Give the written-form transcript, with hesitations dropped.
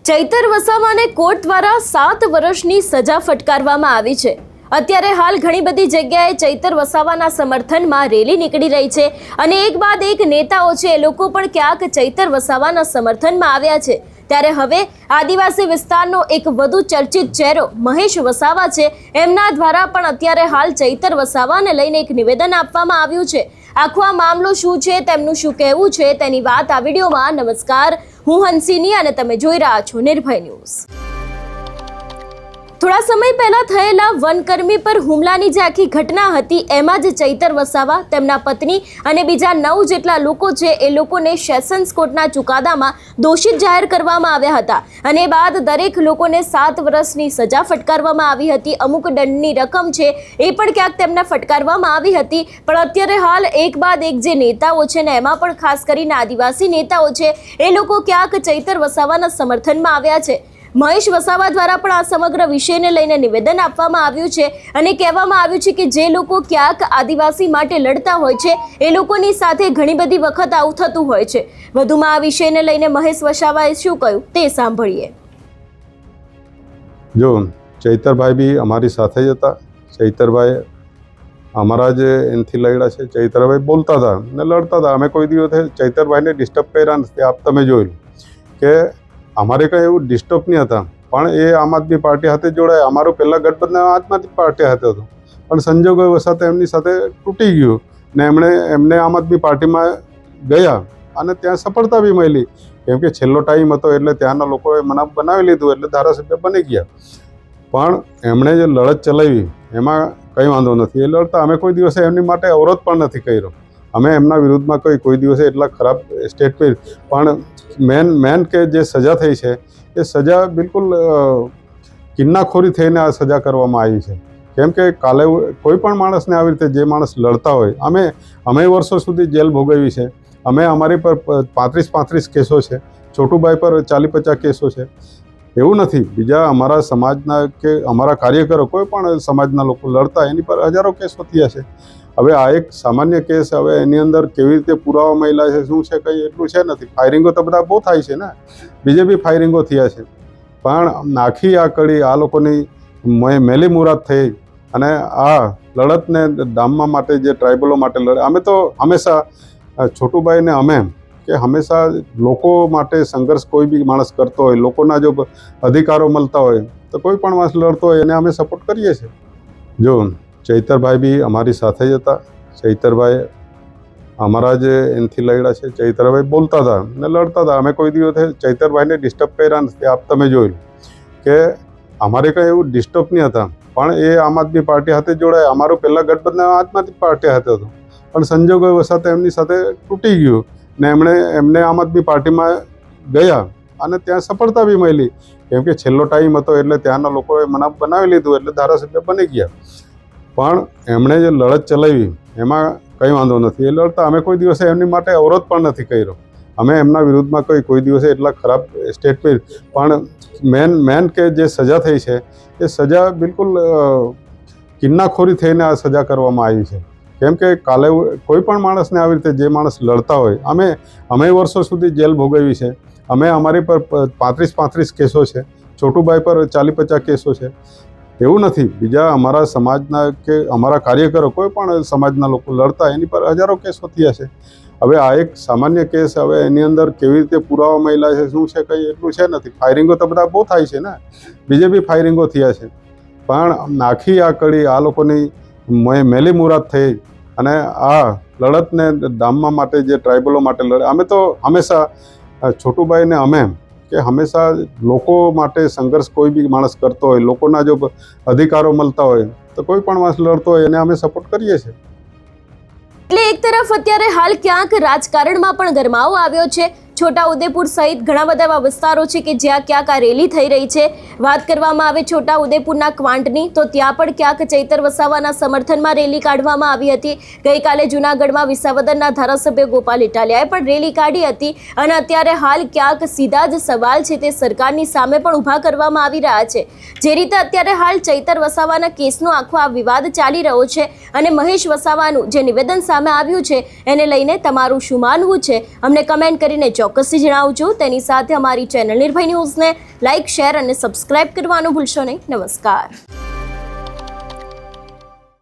ચૈતર વસાવાને કોર્ટ દ્વારા 7 વર્ષની સજા ફટકારવામાં આવી છે। અત્યારે હાલ ઘણી બધી જગ્યાએ ચૈતર વસાવાના સમર્થનમાં રેલી નીકળી રહી છે અને એક બાદ એક નેતાઓ છે એ લોકો પણ ક્યાંક ચૈતર વસાવાના સમર્થનમાં આવ્યા છે। ત્યારે હવે આદિવાસી વિસ્તારનો એક વધુ ચર્ચિત ચહેરો મહેશ વસાવા છે, એમના દ્વારા પણ અત્યારે હાલ ચૈતર વસાવાને લઈને એક નિવેદન આપવામાં આવ્યું છે। આખો આ મામલો શું છે, તેમનું શું કહેવું છે, તેની વાત આ વિડીયોમાં। નમસ્કાર, હું હંસિની અને તમે જોઈ રહ્યા છો નિર્ભય ન્યૂઝ। થોડા સમય પહેલા થયેલા વનકર્મી પર હુમલાની જે આખી ઘટના હતી, એમાં જ ચૈતર વસાવા, તેમના પત્ની અને બીજા 9 જેટલા લોકો છે એ લોકોને સેશન્સ કોર્ટના ચુકાદામાં દોષિત જાહેર કરવામાં આવ્યા હતા અને બાદ દરેક લોકોને 7 વર્ષની સજા ફટકારવામાં આવી હતી। અમુક દંડની રકમ છે એ પણ ક્યાંક તેમને ફટકારવામાં આવી હતી। પણ અત્યારે હાલ એક બાદ એક જે નેતાઓ છે ને, એમાં પણ ખાસ કરીને આદિવાસી નેતાઓ છે એ લોકો ક્યાંક ચૈતર વસાવાના સમર્થનમાં આવ્યા છે। મહેશ વસાવા દ્વારા પણ આ સમગ્ર વિષયને લઈને નિવેદન આપવામાં આવ્યું છે અને કહેવામાં આવ્યું છે કે જે લોકો ક્યાંક આદિવાસી માટે લડતા હોય છે એ લોકોની સાથે ઘણી બધી વખત આવું થતું હોય છે। વધુમાં આ વિષયને લઈને મહેશ વસાવાએ શું કહ્યું તે સાંભળીએ। જો ચૈતરભાઈ બી અમારી સાથે જ હતા। ચૈતરભાઈ અમારા જે એનથી લડ્યા છે। ચૈતરભાઈ બોલતા હતા ને લડતા હતા। અમે કોઈ દિવસ ચૈતરભાઈને ડિસ્ટર્બ કર્યા નથી। આપ તમે જોયું કે અમારે કંઈ એવું ડિસ્ટર્બ નહીં હતા, પણ એ આમ આદમી પાર્ટી સાથે જોડાય। અમારું પહેલાં ગઠબંધન આમ આદમી પાર્ટી સાથે હતું, પણ સંજોગો સાથે એમની સાથે તૂટી ગયું ને એમને આમ આદમી પાર્ટીમાં ગયા અને ત્યાં સફળતા બી મળી, કેમ કે છેલ્લો ટાઈમ હતો એટલે ત્યાંના લોકોએ મનાફ બનાવી લીધું એટલે ધારાસભ્ય બની ગયા। પણ એમણે જે લડત ચલાવી એમાં કંઈ વાંધો નથી। એ લડતા અમે કોઈ દિવસે એમની માટે અવરોધ પણ નથી કર્યો। અમે એમના વિરુદ્ધમાં કોઈ દિવસે એટલા ખરાબ સ્ટેટમેન્ટ, પણ મેન કે જે સજા થઈ છે એ સજા બિલકુલ કિન્નાખોરી થઈને આ સજા કરવામાં આવી છે। કેમ કે કાલે કોઈ પણ માણસને આવી રીતે જે માણસ લડતા હોય, અમે વર્ષો સુધી જેલ ભોગવી છે। અમારી પર 35 કેસો છે, છોટુભાઈ પર 40-50 કેસો છે। એવું નથી, બીજા અમારા સમાજના કે અમારા કાર્યકરો કોઈ પણ સમાજના લોકો લડતા એની પર હજારો કેસો થયા છે। હવે આ એક સામાન્ય કેસ, હવે એની અંદર કેવી રીતે પુરાવા મળ્યા છે, શું છે, કંઈ એટલું છે નથી। ફાયરિંગો તો બધા બહુ થાય છે ને, બીજે બી ફાયરિંગો થયા છે, પણ આખી આ કડી આ લોકોની મેલી મુરાદ થઈ અને આ લડતને ડામવા માટે જે ટ્રાઇબલો માટે લડે। અમે તો હંમેશા છોટુભાઈને કે હંમેશા લોકો માટે સંઘર્ષ કોઈ બી માણસ કરતો હોય, લોકોના જો અધિકારો મળતા હોય તો કોઈ પણ માણસ લડતો હોય એને અમે સપોર્ટ કરીએ છીએ। જો ચૈતરભાઈ બી અમારી સાથે જ હતા। ચૈતરભાઈ અમારા જે એનથી લડ્યા છે। ચૈતરભાઈ બોલતા હતા ને લડતા હતા। અમે કોઈ દિવસ ચૈતરભાઈને ડિસ્ટર્બ કર્યા નથી। આપ તમે જોયું કે અમારે કંઈ એવું ડિસ્ટર્બ નહીં હતા, પણ એ આમ આદમી પાર્ટી સાથે જોડાય। અમારું પહેલાં ગઠબંધન આમ આદમી પાર્ટી સાથે હતું, પણ સંજોગો સાથે એમની સાથે તૂટી ગયું ને એમને આમ આદમી પાર્ટીમાં ગયા અને ત્યાં સફળતા બી મળી, કેમ કે છેલ્લો ટાઈમ હતો એટલે ત્યાંના લોકોએ મનાફ બનાવી લીધું એટલે ધારાસભ્ય બની ગયા। પણ એમણે જે લડત ચલાવી એમાં કંઈ વાંધો નથી। એ લડતા અમે કોઈ દિવસે એમની માટે અવરોધ પણ નથી કર્યો। અમે એમના વિરુદ્ધમાં કોઈ દિવસે એટલા ખરાબ સ્ટેટમેન્ટ, પણ મેન કે જે સજા થઈ છે એ સજા બિલકુલ કિન્નાખોરી થઈને આ સજા કરવામાં આવી છે। કેમ કે કાલે કોઈ પણ માણસને આવી રીતે જે માણસ લડતા હોય, અમે વર્ષો સુધી જેલ ભોગવી છે। અમારી પર 35 કેસો છે, છોટુભાઈ પર 40-50 કેસો છે। એવું નથી, બીજા અમારા સમાજના કે અમારા કાર્યકરો કોઈ પણ સમાજના લોકો લડતા એની પર હજારો કેસો થયા છે। હવે આ એક સામાન્ય કેસ, હવે એની અંદર કેવી રીતે પુરાવા મળ્યા છે, શું છે, કંઈ એટલું છે નથી। ફાયરિંગો તો બધા બહુ થાય છે ને, બીજે બી ફાયરિંગો થયા છે, પણ આખી આ કડી આ લોકોની મેલી મુરાદ થઈ અને આ લડતને ડામવા માટે જે ટ્રાઇબલો માટે લડે। અમે તો હંમેશા છોટુભાઈને કે હંમેશા લોકો માટે સંઘર્ષ કોઈ બી માણસ કરતો હોય, લોકોના જો અધિકારો મળતા હોય તો કોઈ પણ માણસ લડતો હોય એને અમે સપોર્ટ કરીએ છીએ। એટલે એક તરફ અત્યારે હાલ ક્યાંક રાજકારણમાં પણ ગરમાવો આવ્યો છે। છોટાઉદેપુર સહિત ઘણા બધા એવા વિસ્તારો છે કે જ્યાં ક્યાંક આ રેલી થઈ રહી છે। વાત કરવામાં આવે છોટાઉદેપુરના ક્વાંટની, તો ત્યાં પણ ક્યાંક ચૈતર વસાવાના સમર્થનમાં રેલી કાઢવામાં આવી હતી। ગઈકાલે જૂનાગઢમાં વિસાવદરના ધારાસભ્ય ગોપાલ ઇટાલિયાએ પણ રેલી કાઢી હતી અને અત્યારે હાલ ક્યાંક સીધા જ સવાલ છે તે સરકારની સામે પણ ઊભા કરવામાં આવી રહ્યા છે। જે રીતે અત્યારે હાલ ચૈતર વસાવાના કેસનો આખો આ વિવાદ ચાલી રહ્યો છે અને મહેશ વસાવાનું જે નિવેદન સામે આવ્યું છે એને લઈને તમારું શું માનવું છે, અમને કમેન્ટ કરીને ચોક્કસથી જણાવજો. તેની સાથે અમારી ચેનલ નિર્ભય ન્યૂઝને લાઇક, શેર અને સબસ્ક્રાઇબ કરવાનું ભૂલશો નહીં. નમસ્કાર.